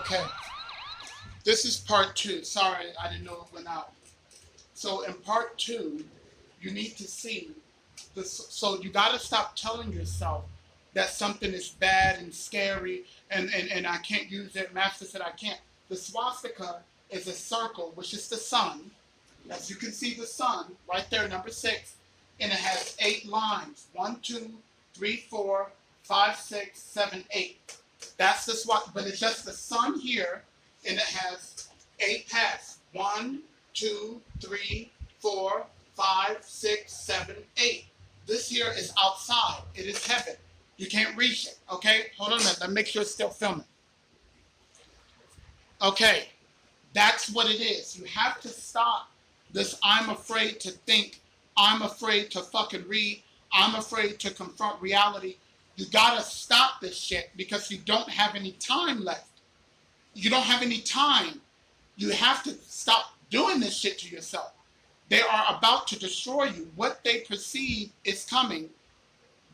Okay, this is part two. Sorry, I didn't know it went out. So in part two, you need to see this. So you got to stop telling yourself that something is bad and scary and I can't use it. Master said I can't. The swastika is a circle, which is the sun. As you can see, the sun right there, number 6, and it has 8 lines. 1, 2, 3, 4, 5, 6, 7, 8. That's the swastika, but it's just the sun here, and it has 8 paths. 1, 2, 3, 4, 5, 6, 7, 8. This here is outside. It is heaven. You can't reach it. Okay? Hold on a minute. Let me make sure it's still filming. Okay. That's what it is. You have to stop this I'm afraid to think, I'm afraid to fucking read, I'm afraid to confront reality. You gotta stop this shit because you don't have any time left. You don't have any time. You have to stop doing this shit to yourself. They are about to destroy you. What they perceive is coming.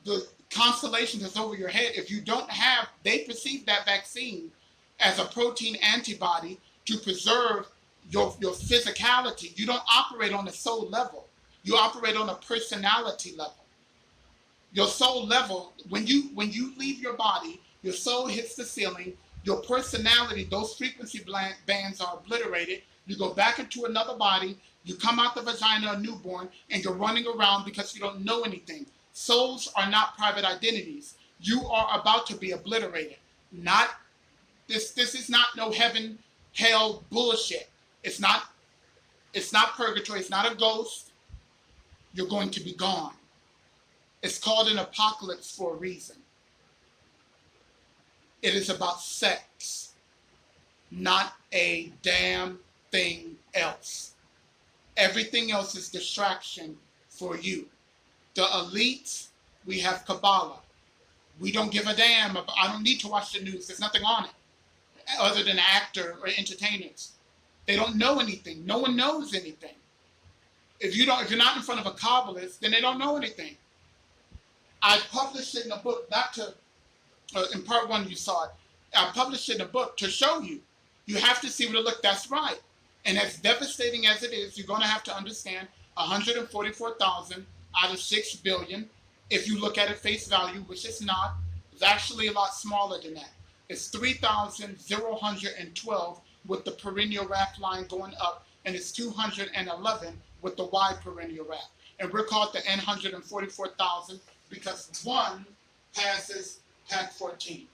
The constellation is over your head. If you don't have, they perceive that vaccine as a protein antibody to preserve your physicality. You don't operate on a soul level. You operate on a personality level. Your soul level, when you leave your body, your soul hits the ceiling, your personality, those frequency bands are obliterated. You go back into another body, you come out the vagina a newborn, and you're running around because you don't know anything. Souls are not private identities. You are about to be obliterated. Not this is not no heaven, hell bullshit. It's not purgatory, it's not a ghost. You're going to be gone. It's called an apocalypse for a reason. It is about sex, not a damn thing else. Everything else is distraction for you. The elites, we have Kabbalah. We don't give a damn. I don't need to watch the news. There's nothing on it other than actor or entertainers. They don't know anything. No one knows anything. If you're not in front of a Kabbalist, then they don't know anything. I published it in a book, not to, in part 1 you saw it. I published it in a book to show you. You have to see what it look. That's right. And as devastating as it is, you're going to have to understand 144,000 out of 6 billion. If you look at it face value, which it's not, it's actually a lot smaller than that. It's 3,012 with the perennial raft line going up, and it's 211 with the Y perennial raft. And we're called the N144,000 because 1 passes pack 14.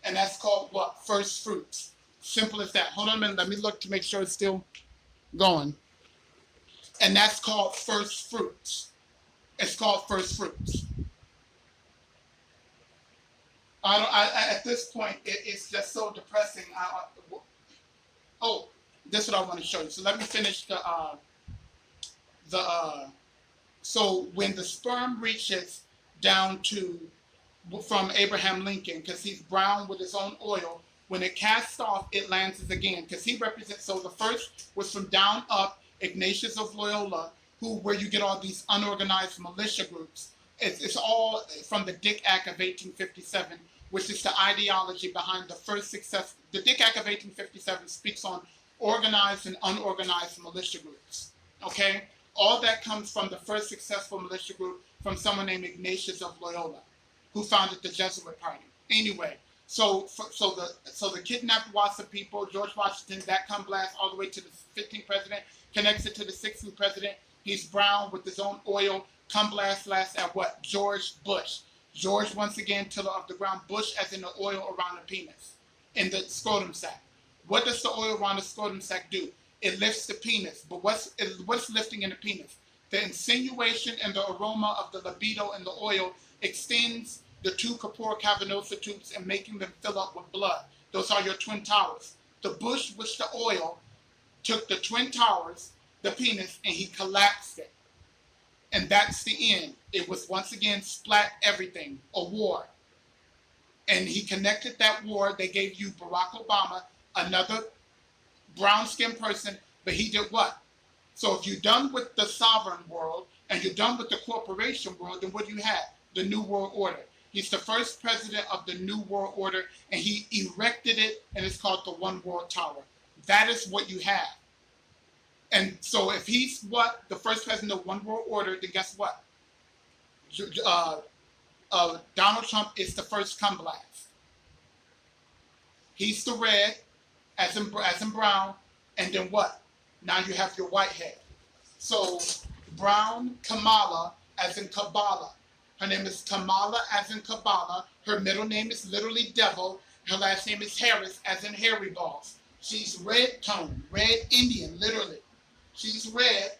And that's called what? First fruits. Simple as that. Hold on a minute. Let me look to make sure it's still going. And that's called first fruits. It's called first fruits. At this point, it's just so depressing. This is what I want to show you. So let me finish so when the sperm reaches down to, from Abraham Lincoln, because he's brown with his own oil, when it casts off, it lands again, because he represents, so the first was from down up, Ignatius of Loyola, where you get all these unorganized militia groups. It's all from the Dick Act of 1857, which is the ideology behind the first success. The Dick Act of 1857 speaks on organized and unorganized militia groups. Okay? All that comes from the first successful militia group from someone named Ignatius of Loyola, who founded the Jesuit Party. Anyway, so the kidnapped Wassa people, George Washington, that come blast all the way to the 15th president, connects it to the 16th president. He's brown with his own oil. Come blast last at what? George Bush. George, once again, tiller of the ground. Bush as in the oil around the penis, in the scrotum sac. What does the oil around the scrotum sac do? It lifts the penis. But what's lifting in the penis? The insinuation and the aroma of the libido in the oil extends the 2 corpora cavernosa tubes and making them fill up with blood. Those are your twin towers. The Bush, which the oil, took the twin towers, the penis, and he collapsed it. And that's the end. It was once again splat everything, a war. And he connected that war. They gave you Barack Obama, another brown-skinned person, but he did what? So if you're done with the sovereign world and you're done with the corporation world, then what do you have? The New World Order. He's the first president of the New World Order, and he erected it, and it's called the One World Tower. That is what you have. And so if he's the first president of One World Order, then guess what? Donald Trump is the first come blast. He's the red, as in brown, and then what? Now you have your white head. So brown, Kamala, as in Kabbalah. Her name is Kamala, as in Kabbalah. Her middle name is literally devil. Her last name is Harris, as in hairy balls. She's red tone, red Indian, literally. She's red,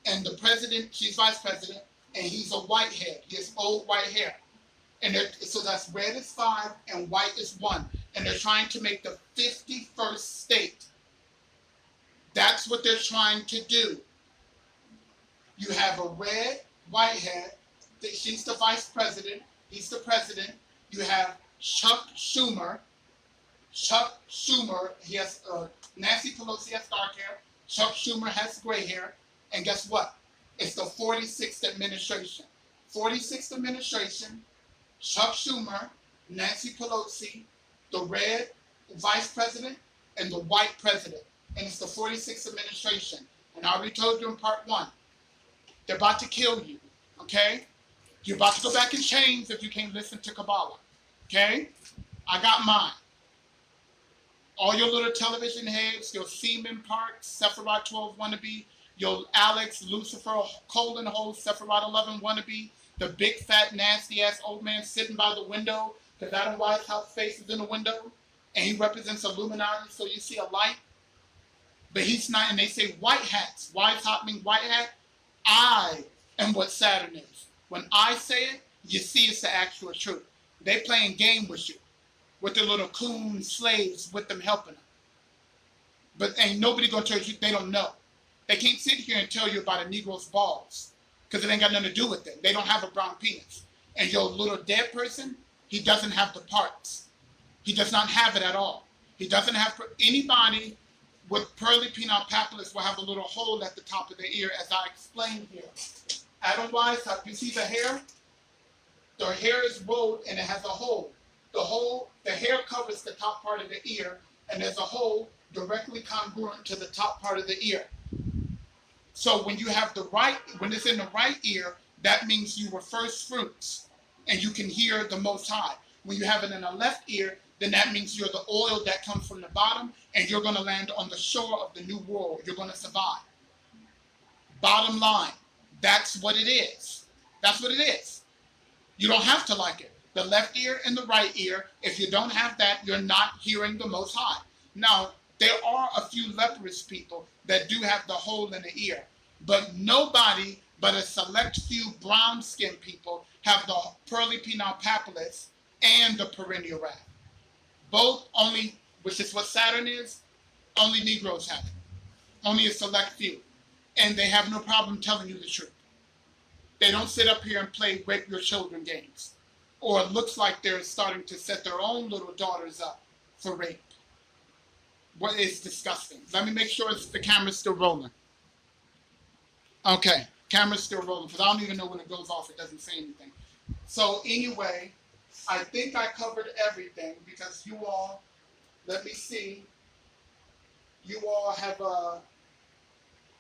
and the president, she's vice president, and he's a white head. He has old white hair. And so that's red is 5 and white is 1. And they're trying to make the 51st state. That's what they're trying to do. You have a red, white head. She's the vice president. He's the president. You have Chuck Schumer. Chuck Schumer, he has, Nancy Pelosi has dark hair. Chuck Schumer has gray hair. And guess what? It's the 46th administration. 46th administration, Chuck Schumer, Nancy Pelosi, the red vice president, and the white president. And it's the 46th administration. And I already told you in part 1, they're about to kill you, okay? You're about to go back in chains if you can't listen to Kabbalah, okay? I got mine. All your little television heads, your Seaman Park, Sephiroth 12 wannabe, your Alex, Lucifer, Colon Hole, Sephiroth 11 wannabe, the big fat nasty ass old man sitting by the window, because Adam White's house face is in the window, and he represents Illuminati, so you see a light. But he's not, and they say white hats. White hat means white hat. I am what Saturn is. When I say it, you see it's the actual truth. They playing game with you, with their little coon slaves with them helping them. But ain't nobody gonna tell you, they don't know. They can't sit here and tell you about a Negro's balls, because it ain't got nothing to do with them. They don't have a brown penis. And your little dead person, he doesn't have the parts. He does not have it at all. He doesn't have, anybody with pearly penile papillus will have a little hole at the top of the ear, as I explained here. Adam Wise, you see the hair? The hair is rolled and it has a hole. The hair covers the top part of the ear, and there's a hole directly congruent to the top part of the ear. So when you have when it's in the right ear, that means you were first fruits, and you can hear the Most High. When you have it in the left ear, then that means you're the oil that comes from the bottom, and you're going to land on the shore of the new world. You're going to survive. Bottom line, that's what it is. That's what it is. You don't have to like it. The left ear and the right ear, if you don't have that, you're not hearing the Most High. Now, there are a few leprous people that do have the hole in the ear, but nobody but a select few brown-skinned people have the pearly penile papillus and the perennial wrath. Both only, which is what Saturn is, only Negroes have it. Only a select few. And they have no problem telling you the truth. They don't sit up here and play rape your children games. Or it looks like they're starting to set their own little daughters up for rape. What is disgusting. Let me make sure the camera's still rolling. Okay, camera's still rolling, because I don't even know when it goes off. It doesn't say anything. So anyway, I think I covered everything, because you all, let me see, you all have,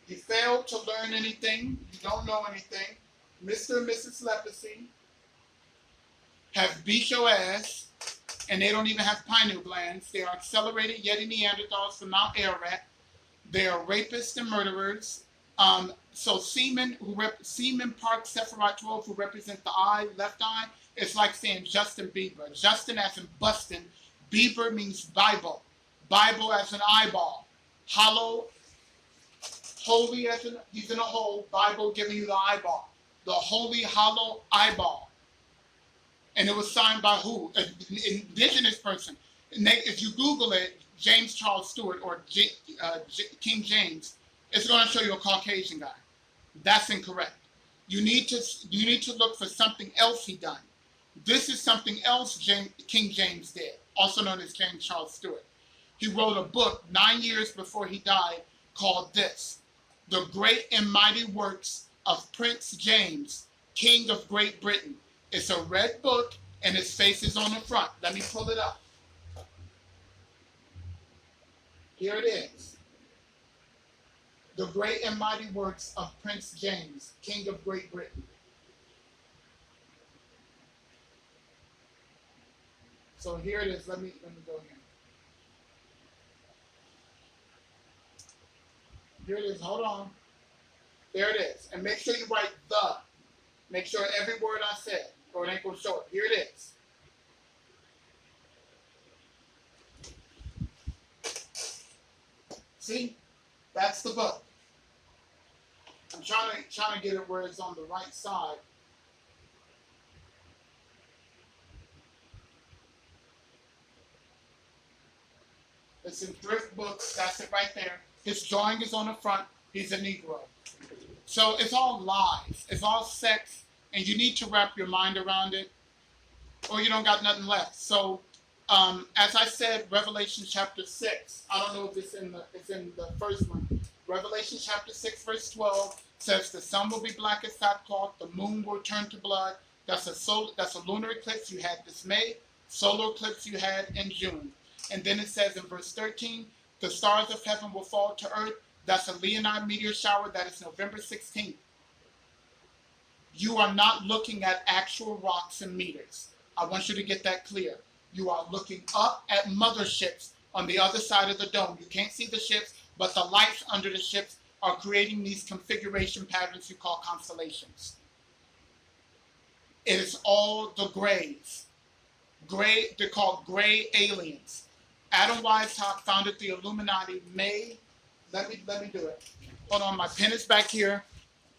you failed to learn anything, you don't know anything. Mr. and Mrs. Leprosy have beat your ass, and they don't even have pineal glands. They are accelerated Yeti Neanderthals from Mount Ararat. They are rapists and murderers. So Seaman Park Sephiroth 12, who represent the eye, left eye, it's like saying Justin Bieber. Justin as in Bustin. Bieber means Bible. Bible as an eyeball. Hollow, holy as in, he's in a hole. Bible giving you the eyeball. The holy, hollow eyeball. And it was signed by who? An indigenous person. And if you Google it, James Charles Stewart or King James, it's going to show you a Caucasian guy. That's incorrect. You need to look for something else he done. This is something else King James did, also known as James Charles Stewart. He wrote a book 9 years before he died called this, The Great and Mighty Works of Prince James, King of Great Britain. It's a red book. and his face is on the front. Let me pull it up. Here it is. The great and mighty works of Prince James, King of Great Britain. So here it is. Let me go here. Here it is. Hold on. There it is. And make sure you write the. Make sure every word I said, or it ain't going to show it. Here it is. See? That's the book. I'm trying to get it where it's on the right side. It's in Thrift Books. That's it right there. His drawing is on the front. He's a Negro. So it's all lies. It's all sex, and you need to wrap your mind around it, or you don't got nothing left. So, as I said, Revelation chapter 6. I don't know if it's in the first one. Revelation chapter 6, verse 12 says the sun will be black as sackcloth, the moon will turn to blood. That's a lunar eclipse you had this May, solar eclipse you had in June. And then it says in verse 13, the stars of heaven will fall to earth. That's a Leonid meteor shower. That is November 16th. You are not looking at actual rocks and meters. I want you to get that clear. You are looking up at motherships on the other side of the dome. You can't see the ships, but the lights under the ships are creating these configuration patterns you call constellations. It is all the grays. Gray, they're called gray aliens. Adam Weishaupt founded the Illuminati May. Let me do it. Hold on, my pen is back here.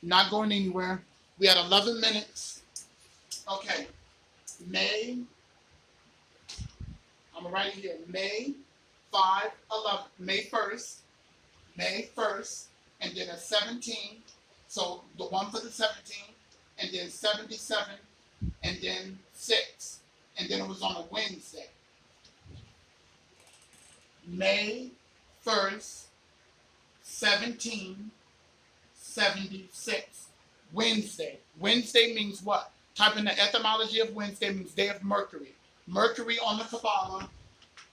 Not going anywhere. We had 11 minutes. Okay. May. I'm going to write it here. May 5/11. May 1st. May 1st. And then a 17. So the one for the 17. And then 77. And then 6. And then it was on a Wednesday. May 1st, 1776. Wednesday. Wednesday means what? Type in the etymology of Wednesday means day of Mercury. Mercury on the Kabbalah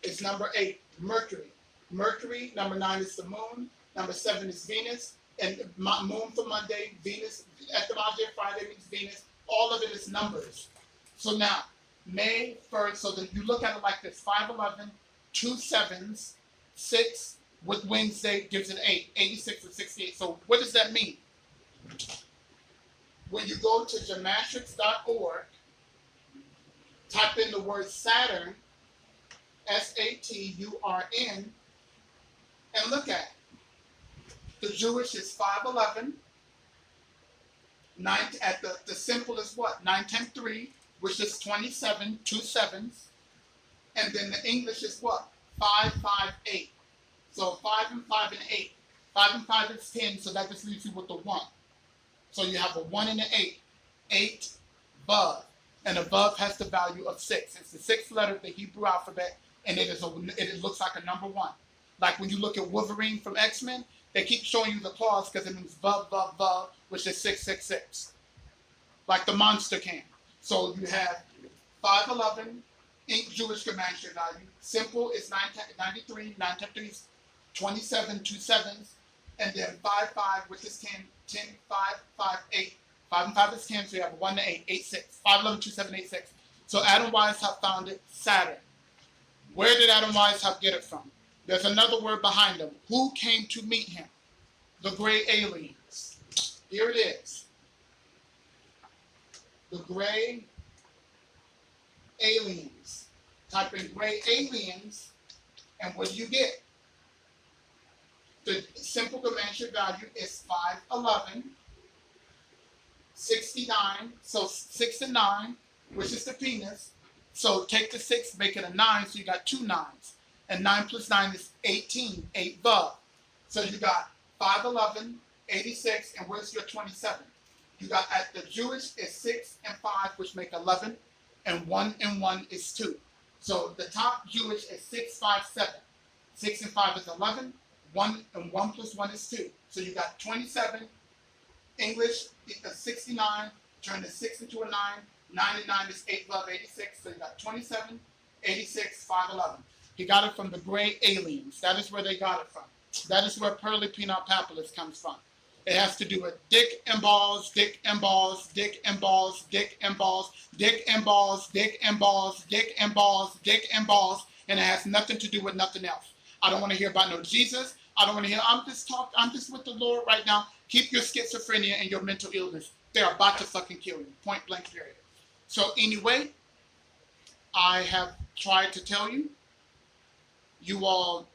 is number 8. Mercury. Mercury, number 9 is the moon. Number 7 is Venus. And moon for Monday, Venus, etymology of Friday means Venus. All of it is numbers. So now, May 1st, so that you look at it like this, 5/11, 2 7s, 6 with Wednesday gives it 8, 86 and 68. So what does that mean? When you go to geomatrics.org, type in the word Saturn, Saturn, and look at it. The Jewish is 5/11, 9 at the simple is what? 9 10 3, which is 27, 2 7s. And then the English is what? 5 5 8. So 5 and 5 and 8. 5 and 5 is 10, so that just leaves you with the 1. So you have a 1 and an 8. 8 above. And above has the value of 6. It's the 6th letter of the Hebrew alphabet, and it looks like a number 1. Like when you look at Wolverine from X-Men, they keep showing you the claws because it means vav, vav, vav, which is 666. Like the monster can. So you have 5/11, Jewish Gematria value. Simple is 93, 9 3 is 27, 2 7s, and then 5 5, which is 10, 10, 5, 5, 8. 5 and 5 is 10, so you have 1 to 8, 8 6. 5 11 2 7 8 6. So Adam Weishaupt founded Saturn. Where did Adam Weishaupt get it from? There's another word behind him. Who came to meet him? The gray aliens. Here it is. The gray aliens. Type in gray aliens, and what do you get? The simple Gematria value is 5/11, 69. So 6 and 9, which is the penis. So take the 6, make it a 9, so you got 2 9s. And 9 plus 9 is 18, 8 vav. So you got 5/11, 86, and where's your 27? You got at the Jewish is 6 and 5, which make 11, and 1 and 1 is 2. So the top Jewish is 6 5 7. 6 and 5 is 11. 1 and 1 plus 1 is 2. So you got 27. English 69. Turn the 6 into a 9. 9 and 9 is 8, 12, 86. So you got 27, 86, 511. He got it from the gray aliens. That is where they got it from. That is where Pearly Peanut Papillus comes from. It has to do with dick and balls, dick and balls, dick and balls, dick and balls, dick and balls, dick and balls, dick and balls, dick and balls, and it has nothing to do with nothing else. I don't want to hear about no Jesus. I don't want to hear, I'm just with the Lord right now. Keep your schizophrenia and your mental illness. They're about to fucking kill you. Point blank period. So anyway, I have tried to tell you, you all,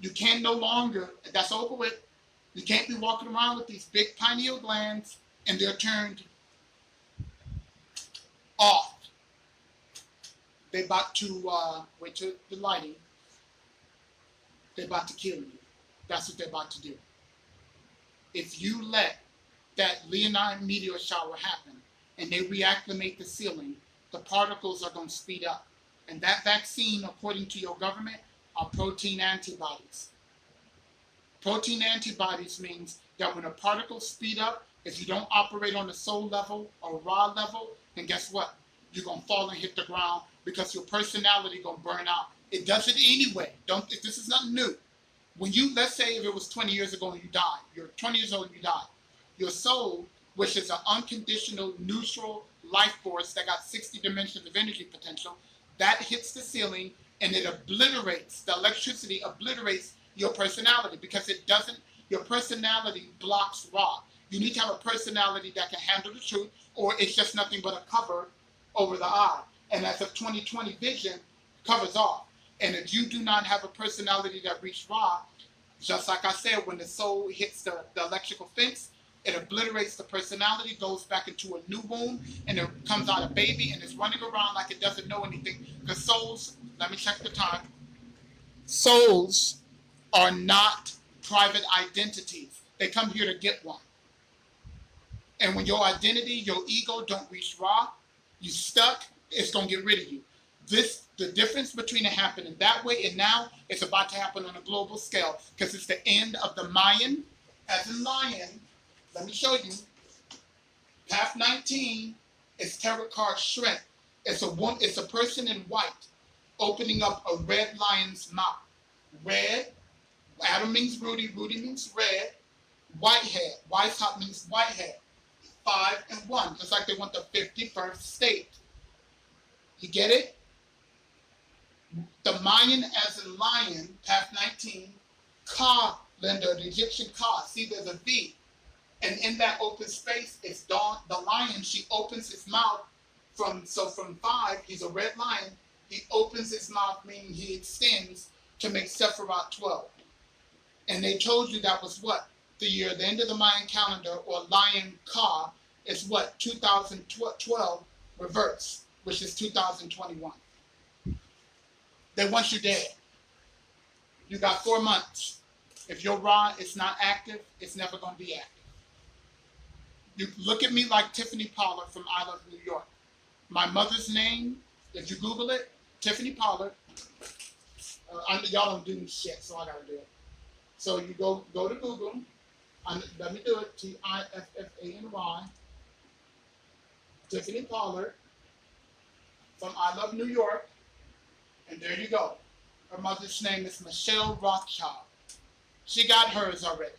you can no longer, that's over with. You can't be walking around with these big pineal glands and they're turned off. They're about to, wait till the lighting, they're about to kill you. That's what they're about to do. If you let that Leonine meteor shower happen and they reacclimate the ceiling, the particles are going to speed up. And that vaccine, according to your government, are protein antibodies. Protein antibodies means that when a particles speed up, if you don't operate on the soul level or raw level, then guess what? You're going to fall and hit the ground because your personality going to burn out. It does it anyway. This is nothing new. When you, let's say if it was 20 years ago and you died, you're 20 years old and you died, your soul, which is an unconditional, neutral life force that got 60 dimensions of energy potential, that hits the ceiling and it obliterates, the electricity obliterates your personality because it doesn't, your personality blocks raw. You need to have a personality that can handle the truth or it's just nothing but a cover over the eye. And as a 20/20 vision covers off. And if you do not have a personality that reaches raw, just like I said, when the soul hits the electrical fence, it obliterates the personality, goes back into a new womb, and it comes out a baby, and it's running around like it doesn't know anything. Because souls, let me check the time, souls are not private identities. They come here to get one. And when your identity, your ego don't reach raw, you stuck, it's going to get rid of you. The difference between it happening that way and now, it's about to happen on a global scale because it's the end of the Mayan, as in lion. Let me show you. Path 19 is tarot card Shrek. It's a person in white opening up a red lion's mouth. Red, Adam means Rudy, Rudy means red, white head, white top means white head. 5 and 1, just like they want the 51st state. You get it? The Mayan as in lion, path 19, Ka, Linda, the Egyptian Ka. See, there's a V. And in that open space, it's Dawn, the lion. She opens his mouth from 5, he's a red lion. He opens his mouth, meaning he extends to make Sephiroth 12. And they told you that was what? The end of the Mayan calendar, or Lion Ka, is what? 2012 reverse, which is 2021. They want you dead. You got 4 months. If your Ra is not active, it's never going to be active. You look at me like Tiffany Pollard from I Love New York. My mother's name, if you Google it, Tiffany Pollard. Y'all don't do shit, so I got to do it. So you go to Google. Let me do it. Tiffany, Tiffany Pollard from I Love New York. And there you go. Her mother's name is Michelle Rothschild. She got hers already.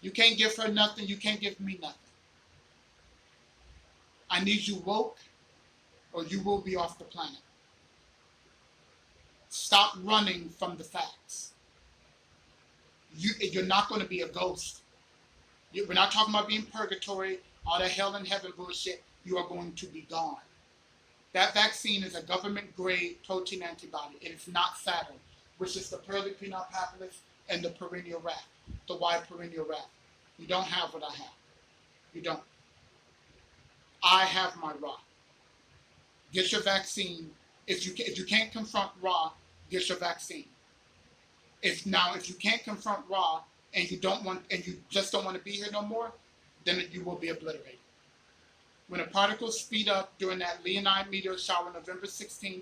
You can't give her nothing. You can't give me nothing. I need you woke or you will be off the planet. Stop running from the facts. You're not going to be a ghost. We're not talking about being purgatory, all that hell and heaven bullshit. You are going to be gone. That vaccine is a government-grade protein antibody. It is not Saturn, which is the Pearly Peanut Papillus and the perennial rat, the white perennial rat. You don't have what I have. You don't. I have my Ra. Get your vaccine. If you can't confront Ra, get your vaccine. If you can't confront Ra and you just don't want to be here no more, then you will be obliterated. When the particles speed up during that Leonine meteor shower November 16th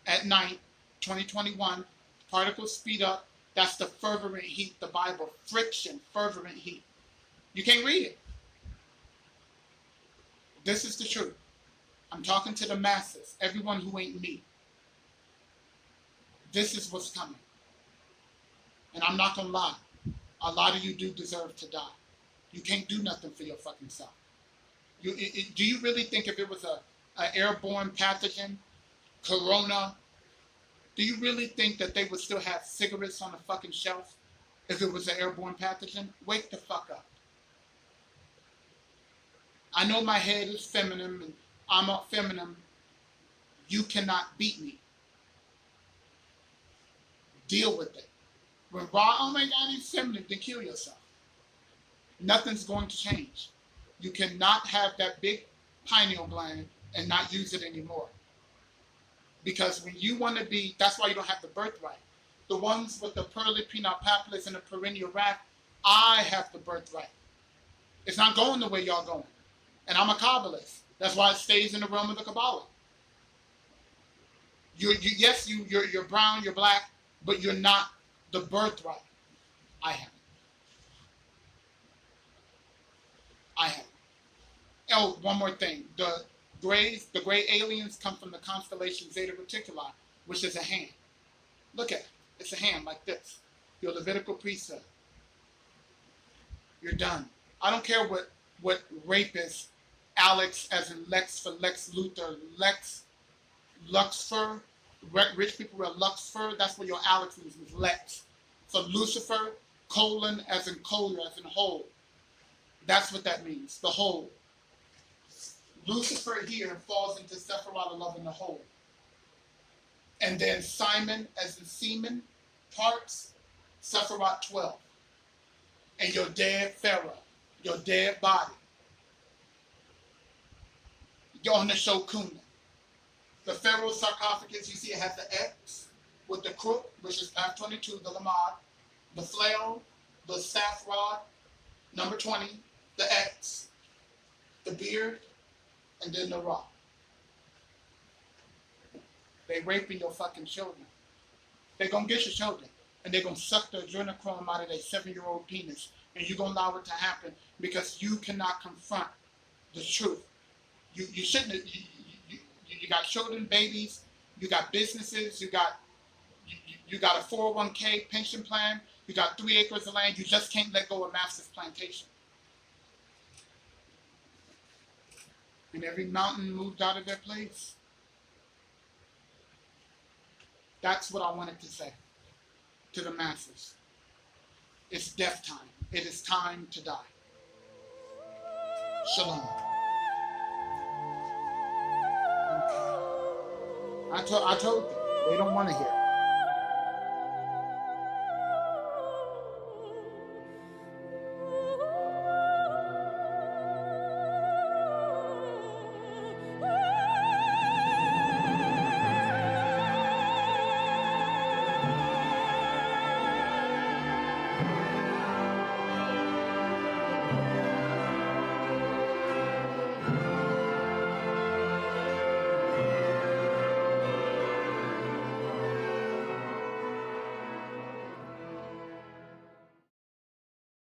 at night, 2021, particles speed up. That's the fervent heat, the Bible, friction, fervent heat. You can't read it. This is the truth. I'm talking to the masses, everyone who ain't me. This is what's coming. And I'm not gonna lie, a lot of you do deserve to die. You can't do nothing for your fucking self. Do you really think if it was an airborne pathogen, corona, do you really think that they would still have cigarettes on the fucking shelf if it was an airborne pathogen? Wake the fuck up. I know my head is feminine and I'm up feminine. You cannot beat me. Deal with it. When Ra, oh my God, he's feminine, then kill yourself. Nothing's going to change. You cannot have that big pineal gland and not use it anymore. Because when you want to be, that's why you don't have the birthright. The ones with the pearly penile papillus and the perennial raft, I have the birthright. It's not going the way y'all going. And I'm a Kabbalist. That's why it stays in the realm of the Kabbalah. You're brown, you're black, but you're not the birthright. I have it. I have it. Oh, one more thing. The gray aliens come from the constellation Zeta Reticuli, which is a hand. Look at it. It's a hand like this. Your Levitical priesthood. You're done. I don't care what rapist, Alex as in Lex for Lex Luthor, Lex Luxfer, rich people wear Luxfer, that's what your Alex means, Lex. So Lucifer, colon as in colon, as in whole. That's what that means, the whole. Lucifer here falls into Sephiroth 11, the whole. And then Simon as in semen, parts, Sephiroth 12. And your dead pharaoh, your dead body. You're on the Shokunin. The pharaoh sarcophagus, you see it has the X with the crook, which is path 22, the Lamad, the flail, the staff rod, number 20, the X, the beard, and then the rock. They raping your fucking children. They're gonna get your children, and they're gonna suck the adrenochrome out of their 7-year-old penis, and you're gonna allow it to happen because you cannot confront the truth. You shouldn't. You got children, babies. You got businesses. You got a 401k pension plan. You got 3 acres of land. You just can't let go of massive plantation. And every mountain moved out of their place. That's what I wanted to say to the masses. It's death time. It is time to die. Shalom. Okay. I told you. They don't want to hear.